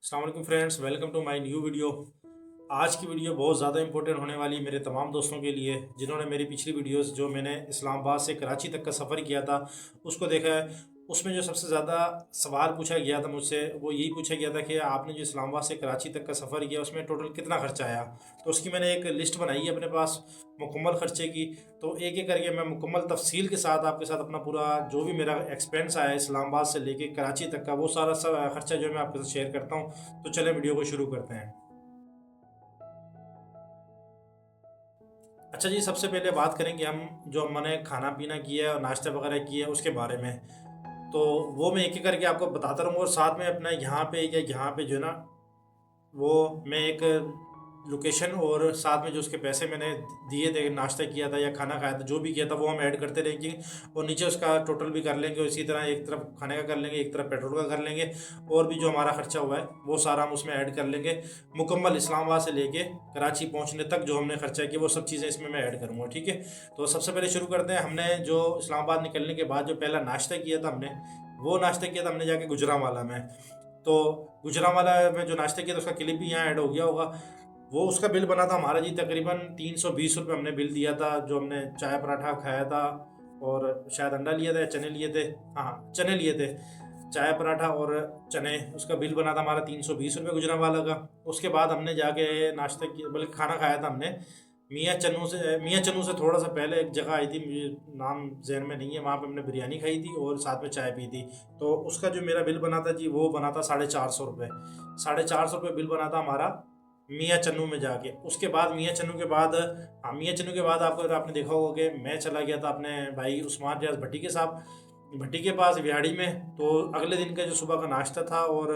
अस्सलाम वालेकुम friends, welcome to my new video. आज की वीडियो बहुत ज़्यादा इंपॉर्टेंट होने वाली है मेरे तमाम दोस्तों के लिए जिन्होंने मेरी पिछली वीडियोस जो मैंने इस्लामाबाद से कराची तक का सफ़र किया था उसको देखा है। उसमें जो सबसे ज़्यादा सवाल पूछा गया था मुझसे वो यही पूछा गया था कि आपने जो इस्लामाबाद से कराची तक का सफ़र किया उसमें टोटल कितना खर्चा आया। तो उसकी मैंने एक लिस्ट बनाई है अपने पास मुकम्मल ख़र्चे की। तो एक एक करके मैं मुकम्मल तफसील के साथ आपके साथ अपना पूरा जो भी मेरा एक्सपेंस आया इस्लामाबाद से लेके कराची तक का वो सारा सब खर्चा जो है मैं आपके साथ शेयर करता हूँ। तो चलें वीडियो को शुरू करते हैं। अच्छा जी, सबसे पहले बात करेंगे हम जो हमने खाना पीना किया है और नाश्ता वगैरह किया है उसके बारे में। तो वो मैं एक एक करके आपको बताता रहूँगा और साथ में अपना यहाँ पे या यहाँ पे जो है ना वो मैं एक लोकेशन और साथ में जो उसके पैसे मैंने दिए थे, नाश्ता किया था या खाना खाया था, जो भी किया था वो हम ऐड करते रहेंगे और नीचे उसका टोटल भी कर लेंगे। और इसी तरह एक तरफ खाने का कर लेंगे, एक तरफ पेट्रोल का कर लेंगे और भी जो हमारा खर्चा हुआ है वो सारा हम उसमें ऐड कर लेंगे। मुकम्मल इस्लामाबाद से लेके कराची पहुंचने तक जो हमने खर्चा किया वो सब चीज़ें इसमें मैं ऐड करूँगा, ठीक है। तो सबसे पहले शुरू करते हैं। हमने जो इस्लामाबाद निकलने के बाद जो पहला नाश्ता किया था हमने, वो नाश्ता किया था हमने जाके गुजरांवाला में। तो गुजरांवाला में जो नाश्ता किया था उसका क्लिप भी यहाँ ऐड हो गया होगा। वो उसका बिल बना था हमारा जी तकरीबन 320 रुपये हमने बिल दिया था। जो हमने चाय पराठा खाया था और शायद अंडा लिया था या चने लिए थे, हाँ चने लिए थे, चाय पराठा और चने, उसका बिल बना था हमारा 320 रुपये गुजरांवाला का। उसके बाद हमने जाके नाश्ता किया, बल्कि खाना खाया था हमने मियाँ चन्नू से थोड़ा सा पहले एक जगह आई थी, मुझे नाम जहन में नहीं है, वहाँ पे हमने बिरयानी खाई थी और साथ में चाय पी थी। तो उसका जो मेरा बिल बना था जी वो बना था 450 रुपये। 450 रुपये बिल बना था हमारा मियाँ चन्नू में जाके। उसके बाद मियाँ चन्नू के बाद, हाँ मियाँ चन्नू के बाद आपको आपने देखा होगा कि मैं चला गया था अपने भाई उस्मान रियाज भट्टी के साथ भट्टी के पास विहाड़ी में। तो अगले दिन का जो सुबह का नाश्ता था और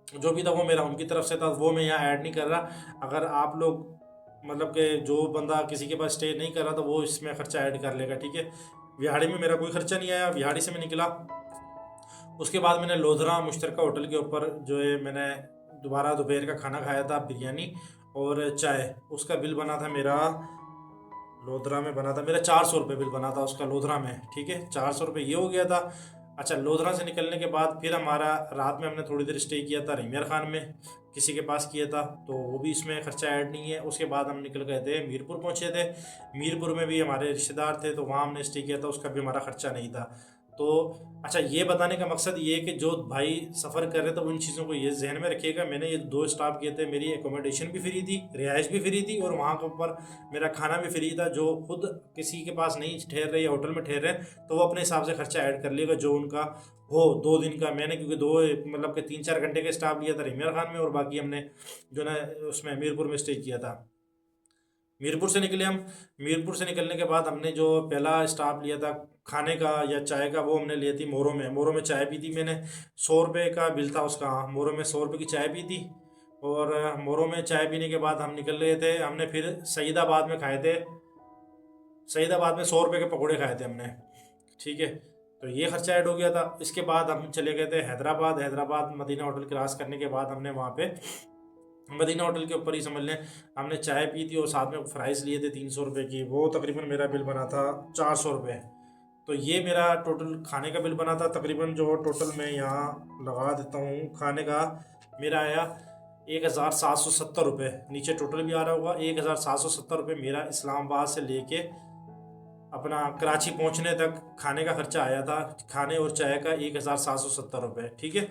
जो भी था वो मेरा उनकी तरफ से था, वो मैं यहाँ ऐड नहीं कर रहा। अगर आप लोग मतलब कि जो बंदा किसी के पास स्टे नहीं कर रहा तो वो इसमें खर्चा ऐड कर लेगा, ठीक है। विहाड़ी में मेरा कोई खर्चा नहीं आया। विहाड़ी से मैं निकला, उसके बाद मैंने लोधरा मुश्तरका होटल के ऊपर जो है मैंने दोबारा दोपहर का खाना खाया था, बिरयानी और चाय। उसका बिल बना था मेरा, लोधरा में बना था मेरा 400 रुपये बिल बना था उसका लोधरा में, ठीक है। 400 रुपये ये हो गया था। अच्छा, लोधरा से निकलने के बाद फिर हमारा रात में हमने थोड़ी देर स्टे किया था रिमियर खान में, किसी के पास किया था, तो वो भी इसमें खर्चा ऐड नहीं है। उसके बाद हम निकल गए थे, मीरपुर पहुंचे थे। मीरपुर में भी हमारे रिश्तेदार थे तो वहाँ हमने स्टे किया था, उसका भी हमारा खर्चा नहीं था। तो अच्छा, ये बताने का मकसद ये है कि जो भाई सफ़र कर रहे थे वो इन चीज़ों को ये जहन में रखिएगा। मैंने ये 2 स्टॉप किए थे, मेरी एकोमोडेशन भी फ्री थी, रिहाइश भी फ्री थी और वहाँ के ऊपर मेरा खाना भी फ्री था। जो खुद किसी के पास नहीं ठहर रहे या होटल में ठहर रहे तो वो अपने हिसाब से खर्चा ऐड कर लेगा जो उनका हो 2 दिन का। मैंने क्योंकि दो मतलब कि 3-4 घंटे का स्टॉप लिया था रिमियर खान में और बाकी हमने जो ना उसमें मीरपुर में स्टे किया था। मीरपुर से निकले हम। मीरपुर से निकलने के बाद हमने जो पहला स्टॉप लिया था खाने का या चाय का, वो हमने लिया थी मोरो में। मोरो में चाय पी थी मैंने, 100 रुपये का बिल था उसका। हाँ, मोरो में 100 रुपये की चाय पी थी। और मोरो में चाय पीने के बाद हम निकल रहे थे, हमने फिर सईदाबाद में खाए थे। सईदाबाद में 100 रुपये के पकौड़े खाए थे हमने, ठीक है। तो ये खर्चा ऐड हो गया था। इसके बाद हम चले गए थे हैदराबाद। हैदराबाद मदीना होटल क्रॉस करने के बाद हमने वहाँ पे मदीना होटल के ऊपर ही समझ लें हमने चाय पी थी और साथ में फ्राइज़ लिए थे 300 रुपये की। वो तकरीबन मेरा बिल बना था 400 रुपये। तो ये मेरा टोटल खाने का बिल बना था। तकरीबन जो टोटल मैं यहाँ लगा देता हूँ खाने का, मेरा आया 1770 रुपये। नीचे टोटल भी आ रहा होगा, 1770 रुपये मेरा इस्लामाबाद से लेके अपना कराची पहुँचने तक खाने का खर्चा आया था। खाने और चाय का 1770 रुपये, ठीक है।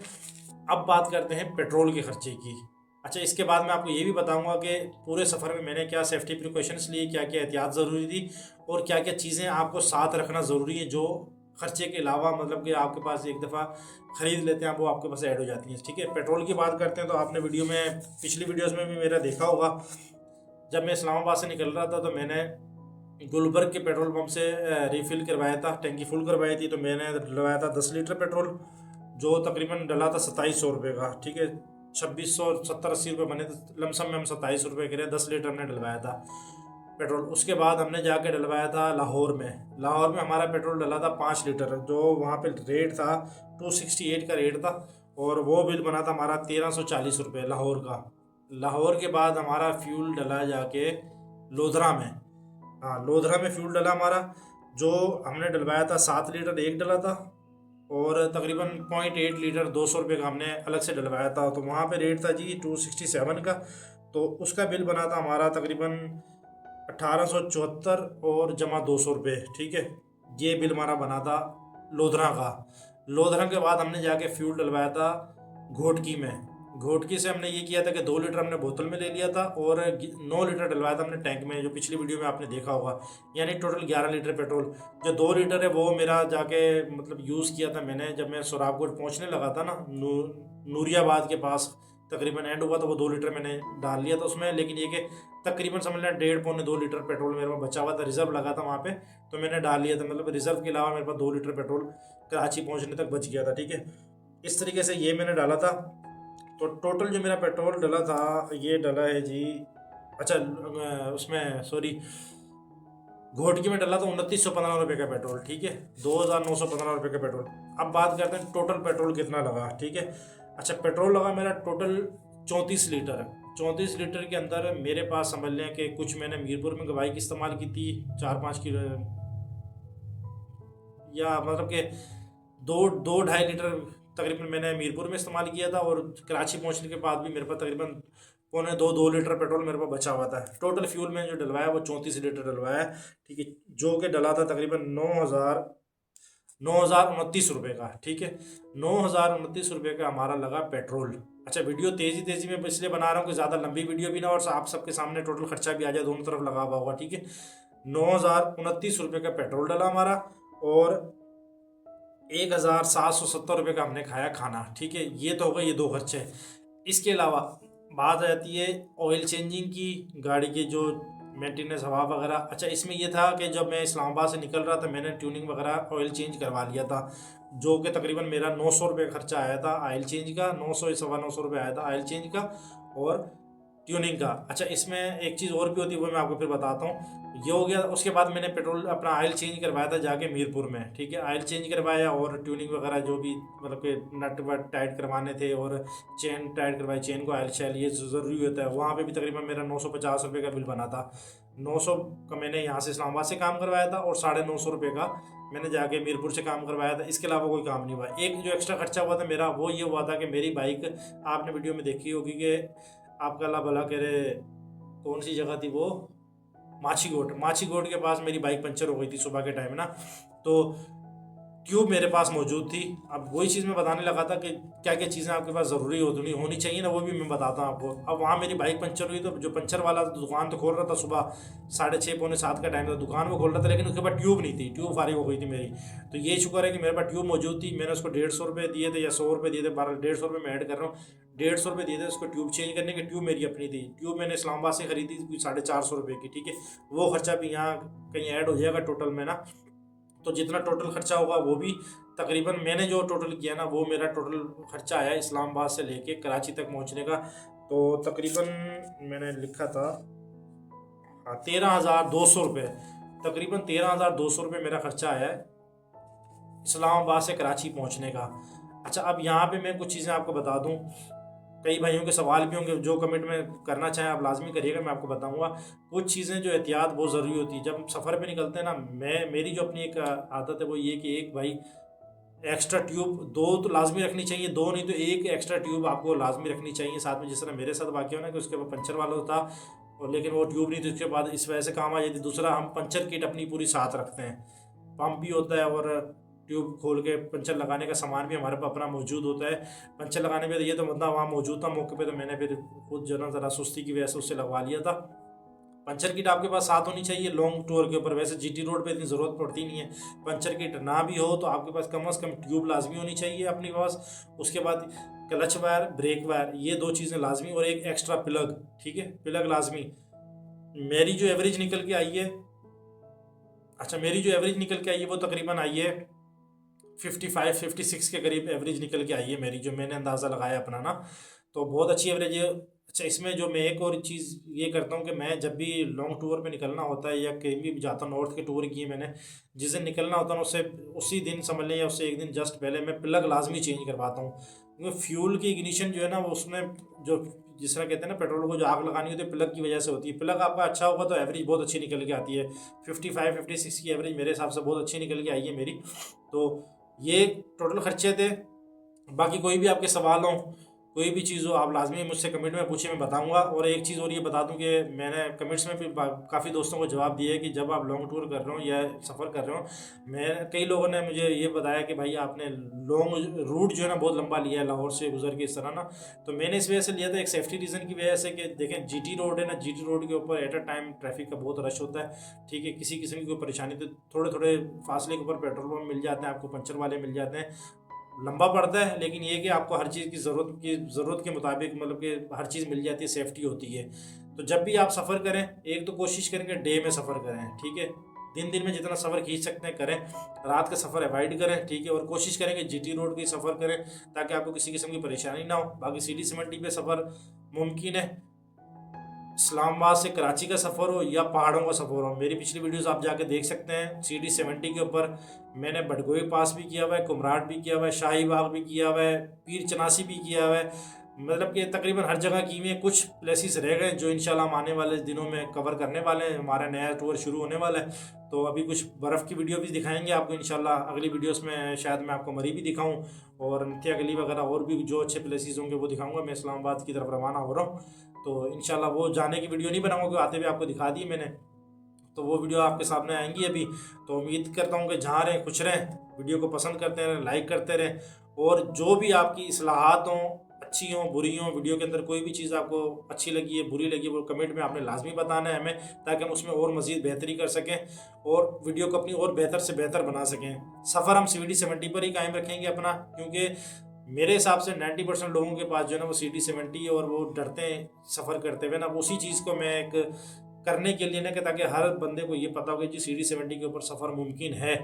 अब बात करते हैं पेट्रोल के खर्चे की। अच्छा, इसके बाद मैं आपको ये भी बताऊंगा कि पूरे सफ़र में मैंने क्या सेफ्टी प्रिकॉशंस लिए, क्या क्या एहतियात ज़रूरी थी और क्या क्या चीज़ें आपको साथ रखना ज़रूरी है जो खर्चे के अलावा मतलब कि आपके पास एक दफ़ा ख़रीद लेते हैं वो आपके पास ऐड हो जाती हैं, ठीक है। पेट्रोल की बात करते हैं तो आपने वीडियो में पिछली वीडियोज़ में भी मेरा देखा होगा। जब मैं इस्लामाबाद से निकल रहा था तो मैंने गुलबर्ग के पेट्रोल पंप से रिफ़िल करवाया था, टैंकी फुल करवाई थी। तो मैंने डलवाया था 10 लीटर पेट्रोल, जो तकरीबन डला था 2700 रुपये का, ठीक है। 2670-80 रुपये बने थे, लमसम में हम 27 रुपये के लिए 10 लीटर हमने डलवाया था पेट्रोल। उसके बाद हमने जाके डलवाया था लाहौर में। लाहौर में हमारा पेट्रोल डला था 5 लीटर, जो वहाँ पे रेट था 268 का रेट था और वो बिल बना था हमारा 1340 रुपये लाहौर का। लाहौर के बाद हमारा फ्यूल डला जाके लोधरा में। हाँ, लोधरा में फ्यूल डला हमारा, जो हमने डलवाया था 7 लीटर एक डला था और तकरीबन 0.8 लीटर 200 रुपये का हमने अलग से डलवाया था। तो वहाँ पे रेट था जी 267 का। तो उसका बिल बना था हमारा तकरीबन 1874 और जमा 200 रुपये, ठीक है। ये बिल हमारा बना था लोधरा का। लोधरा के बाद हमने जाके फ्यूल डलवाया था घोटकी में। घोटकी से हमने ये किया था कि 2 लीटर हमने बोतल में ले लिया था और 9 लीटर डलवाया था हमने टैंक में, जो पिछली वीडियो में आपने देखा होगा। यानी टोटल 11 लीटर पेट्रोल। जो 2 लीटर है वो मेरा जाके मतलब यूज़ किया था मैंने जब मैं सोराबकोट पहुंचने लगा था ना, नूरियाबाद के पास तकरीबन एंड हुआ, तो वो 2 लीटर मैंने डाल लिया था उसमें। लेकिन ये कि तकरीबन समझ लें 1.5 पौने 2 लीटर पेट्रोल मेरे पास बचा हुआ था, रिजर्व लगा था वहाँ पे, तो मैंने डाल लिया था। मतलब रिजर्व के अलावा मेरे पास 2 लीटर पेट्रोल कराची पहुँचने तक बच गया था, ठीक है। इस तरीके से ये मैंने डाला था। तो टोटल जो मेरा पेट्रोल डला था ये डला है जी, अच्छा उसमें सॉरी घोटकी में डला था 2915 रुपये का पेट्रोल, ठीक है। 2915 रुपये का पेट्रोल। अब बात करते हैं टोटल पेट्रोल कितना लगा, ठीक है। अच्छा, पेट्रोल लगा मेरा टोटल 34 लीटर। 34 लीटर के अंदर मेरे पास समझ लें कि कुछ मैंने मीरपुर में बाइक इस्तेमाल की थी 4-5 किलो, या मतलब कि 2-2.5 लीटर तकरीबन मैंने मीरपुर में इस्तेमाल किया था। और कराची पहुंचने के बाद भी मेरे पास तकरीबन 1.25-2 लीटर पेट्रोल मेरे पास बचा हुआ था। टोटल फ्यूल में जो डलवाया वो 34 लीटर डलवाया, ठीक है। जो कि डला था तकरीबन 9,029 रुपये का, ठीक है। 9,029 रुपये का हमारा लगा पेट्रोल। अच्छा, वीडियो तेज़ी तेज़ी में इसलिए बना रहा हूँ कि ज़्यादा लंबी वीडियो भी ना और आप सबके सामने टोटल खर्चा भी आ जाए, दोनों तरफ लगा हुआ होगा, ठीक है। 9,029 रुपये का पेट्रोल डला हमारा, और 1,770 रुपये का हमने खाया खाना, ठीक है। ये तो हो गए ये 2 खर्चे। इसके अलावा बात आ जाती है ऑयल चेंजिंग की, गाड़ी के जो मेंटेनेंस हवा वगैरह। अच्छा, इसमें ये था कि जब मैं इस्लामाबाद से निकल रहा था मैंने ट्यूनिंग वगैरह ऑयल चेंज करवा लिया था, जो कि तकरीबन मेरा 900 रुपये खर्चा आया था ऑयल चेंज का। 900 या 950 रुपये आया था ऑयल चेंज का और ट्यूनिंग का। अच्छा, इसमें एक चीज़ और भी होती है वो मैं आपको फिर बताता हूँ। ये हो गया। उसके बाद मैंने पेट्रोल अपना ऑयल चेंज करवाया था जाके मीरपुर में, ठीक है। ऑयल चेंज करवाया और ट्यूनिंग वगैरह जो भी मतलब कि नट वट टाइट करवाने थे और चेन टाइट करवाई, चेन को ऑयल शैल ये ज़रूरी होता है। वहाँ पे भी तकरीबन मेरा 950 रुपये का बिल बना था। 900 का मैंने यहाँ से इस्लामाबाद से काम करवाया था और 950 रुपये का मैंने जाके मीरपुर से काम करवाया था। इसके अलावा कोई काम नहीं हुआ। एक जो एक्स्ट्रा खर्चा हुआ था मेरा वो ये हुआ था कि मेरी बाइक, आपने वीडियो में देखी होगी कि आपका अल्लाह भला करे, कौन सी जगह थी वो, माछीगोट के पास मेरी बाइक पंचर हो गई थी सुबह के टाइम ना। तो ट्यूब मेरे पास मौजूद थी। अब वही चीज़ मैं बताने लगा था कि क्या क्या चीज़ें आपके पास ज़रूरी होनी चाहिए ना, वो भी मैं बताता हूँ आपको। अब वहाँ मेरी बाइक पंचर हुई तो जो पंचर वाला दुकान तो खोल रहा था, सुबह 6:30-6:45 का टाइम था, दुकान वो खोल रहा था, लेकिन उसके बाद ट्यूब नहीं थी, ट्यूब फारिग हो गई थी मेरी। तो ये शुक्र है कि मेरे पास ट्यूब मौजूद थी। मैंने उसको 150 रुपये दिए थे या 100 रुपये दिए थे, 150 रुपये मैं ऐड कर रहा हूँ, 150 रुपये दिए थे उसको ट्यूब चेंज करने के। ट्यूब मेरी अपनी थी। ट्यूब मैंने इस्लामाबाद से खरीदी थी 450 रुपये की, ठीक है। वो खर्चा भी यहाँ कहीं ऐड हो जाएगा टोटल में ना। तो जितना टोटल खर्चा होगा वो भी तकरीबन मैंने जो टोटल किया ना, वो मेरा टोटल खर्चा आया इस्लामाबाद से लेके कराची तक पहुंचने का। तो तकरीबन मैंने लिखा था, हाँ, 13,200 रुपये, तकरीबन 13,200 रुपये मेरा खर्चा आया है इस्लामाबाद से कराची पहुंचने का। अच्छा, अब यहाँ पे मैं कुछ चीज़ें आपको बता दूँ। कई भाइयों के सवाल भी होंगे, जो कमेंट में करना चाहें आप लाजमी करिएगा, मैं आपको बताऊंगा। कुछ चीज़ें जो एहतियात बहुत ज़रूरी होती है जब सफ़र पे निकलते हैं ना। मेरी जो अपनी एक आदत है वो ये कि एक भाई एक्स्ट्रा ट्यूब 2 तो लाजमी रखनी चाहिए, 2 नहीं तो 1 एक्स्ट्रा ट्यूब आपको लाजमी रखनी चाहिए साथ में। जिस तरह मेरे साथ वाक़या हो ना कि उसके बाद पंचर वाला था और लेकिन वो ट्यूब नहीं थी, उसके बाद इस वजह से काम आ जाती। दूसरा, हम पंचर किट अपनी पूरी साथ रखते हैं, पंप भी होता है और ट्यूब खोल के पंचर लगाने का सामान भी हमारे पास अपना मौजूद होता है। पंचर लगाने पे तो ये तो बंदा वहाँ मौजूद था मौके पे, तो मैंने फिर खुद जो ना ज़रा सुस्ती की वजह से उससे लगवा लिया था। पंचर किट आपके पास साथ होनी चाहिए लॉन्ग टूर के ऊपर। वैसे जीटी रोड पे इतनी ज़रूरत पड़ती नहीं है। पंचर किट ना भी हो तो आपके पास कम से कम ट्यूब लाजमी होनी चाहिए अपने पास। उसके बाद क्लच वायर, ब्रेक वायर, ये 2 चीज़ें लाजमी, और एक एक्स्ट्रा प्लग, ठीक है, प्लग लाजमी। मेरी जो एवरेज निकल के आई है, अच्छा, मेरी जो एवरेज निकल के आई है वो तकरीबन आई है 55-56 के करीब एवरेज निकल के आई है मेरी, जो मैंने अंदाज़ा लगाया अपना ना। तो बहुत अच्छी एवरेज है। अच्छा, इसमें जो मैं एक और चीज़ ये करता हूँ कि मैं जब भी लॉन्ग टूर पे निकलना होता है या कहीं भी जाता हूँ, नॉर्थ के टूर किए मैंने, जिस दिन निकलना होता है उससे उसी दिन समझ लें या उससे एक दिन जस्ट पहले मैं प्लग लाजमी चेंज करवाता हूँ। क्योंकि फ्यूल की इग्निशन जो है ना वो उसमें जो जिस तरह कहते हैं ना पेट्रोल को जो आग लगानी होती है प्लग की वजह से होती है। प्लग आपका अच्छा होगा तो एवरेज बहुत अच्छी निकल के आती है। 55-56 की एवरेज मेरे हिसाब से बहुत अच्छी निकल के आई है मेरी। तो ये टोटल खर्चे थे। बाकी कोई भी आपके सवाल हो, कोई भी चीज़ हो, आप लाजमी मुझसे कमेंट में पूछिए, मैं बताऊंगा। और एक चीज़ और ये बता दूं कि मैंने कमेंट्स में भी काफ़ी दोस्तों को जवाब दिया है कि जब आप लॉन्ग टूर कर रहे हो या सफ़र कर रहे हो, मैं कई लोगों ने मुझे ये बताया कि भाई आपने लॉन्ग रूट जो है ना बहुत लंबा लिया है लाहौर से गुजर के इस तरह ना। तो मैंने इस वजह से लिया था, एक सेफ्टी रीज़न की वजह से कि देखें जीटी रोड है ना, जीटी रोड के ऊपर एट अ टाइम ट्रैफिक का बहुत रश होता है, ठीक है। किसी किस्म की कोई परेशानी तो थोड़े थोड़े फासले के ऊपर पेट्रोल पंप मिल जाते हैं आपको, पंचर वाले मिल जाते हैं, लंबा पड़ता है, लेकिन ये कि आपको हर चीज़ की ज़रूरत के मुताबिक मतलब कि हर चीज़ मिल जाती है, सेफ्टी होती है। तो जब भी आप सफ़र करें, एक तो कोशिश करें कि डे में सफ़र करें, ठीक है। दिन में जितना सफ़र खींच सकते हैं करें, रात का सफ़र अवॉइड करें, ठीक है। और कोशिश करें कि जीटी रोड की सफ़र करें ताकि आपको किसी किस्म की परेशानी ना हो। बाकी सीडी 70 पे सफ़र मुमकिन है। इस्लामाबाद से कराची का सफ़र हो या पहाड़ों का सफ़र हो, मेरी पिछली वीडियोस आप जाके देख सकते हैं। सीडी 70 के ऊपर मैंने बडगोई पास भी किया हुआ है, कुमराट भी किया हुआ है, शाही बाग भी किया हुआ है, पीर चनासी भी किया हुआ है, मतलब कि तकरीबन हर जगह की हुई है। कुछ प्लेसेस रह गए जो इंशाल्लाह हम आने वाले दिनों में कवर करने वाले हैं। हमारा नया टूर शुरू होने वाला है, तो अभी कुछ बर्फ़ की वीडियो भी दिखाएंगे आपको इंशाल्लाह। अगली वीडियोस में शायद मैं आपको मरी भी दिखाऊं और नथिया गली वगैरह और भी जो अच्छे प्लेसेस होंगे वो दिखाऊंगा। मैं इस्लामाबाद की तरफ रवाना हो रहा हूँ, तो इंशाल्लाह वो जाने की वीडियो नहीं बनाऊंगा क्योंकि आते हुए आपको दिखा दी मैंने, तो वो वीडियो आपके सामने आएंगी अभी। तो उम्मीद करता हूँ कि जहाँ रहें खुश रहें, वीडियो को पसंद करते रहें, लाइक करते रहें। और जो भी आपकी इस्लाहात हों, अच्छी हों बुरी हों, वीडियो के अंदर कोई भी चीज़ आपको अच्छी लगी है बुरी लगी है, वो कमेंट में आपने लाजमी बताना है हमें, ताकि हम उसमें और मज़ीद बेहतरी कर सकें और वीडियो को अपनी और बेहतर से बेहतर बना सकें। सफ़र हम सीडी 70 पर ही कायम रखेंगे अपना, क्योंकि मेरे हिसाब से 90% लोगों के पास जो है ना वो सीडी 70 है और वो डरते हैं सफ़र करते हुए ना। उसी चीज़ को मैं एक करने के लिए ना कि ताकि हर बंदे को ये पता हो कि जी सीडी 70 के ऊपर सफ़र मुमकिन है,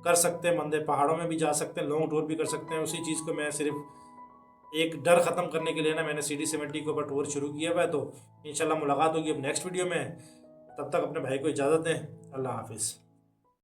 कर सकते हैं बंदे, पहाड़ों में भी जा सकते हैं, लॉन्ग टूर भी कर सकते हैं। उसी चीज़ को मैं सिर्फ एक डर ख़त्म करने के लिए ना मैंने सीडी 70 के ऊपर टूर शुरू किया हुआ है। तो इंशाल्लाह मुलाकात होगी अब नेक्स्ट वीडियो में, तब तक अपने भाई को इजाज़त दें। अल्लाह हाफिज़।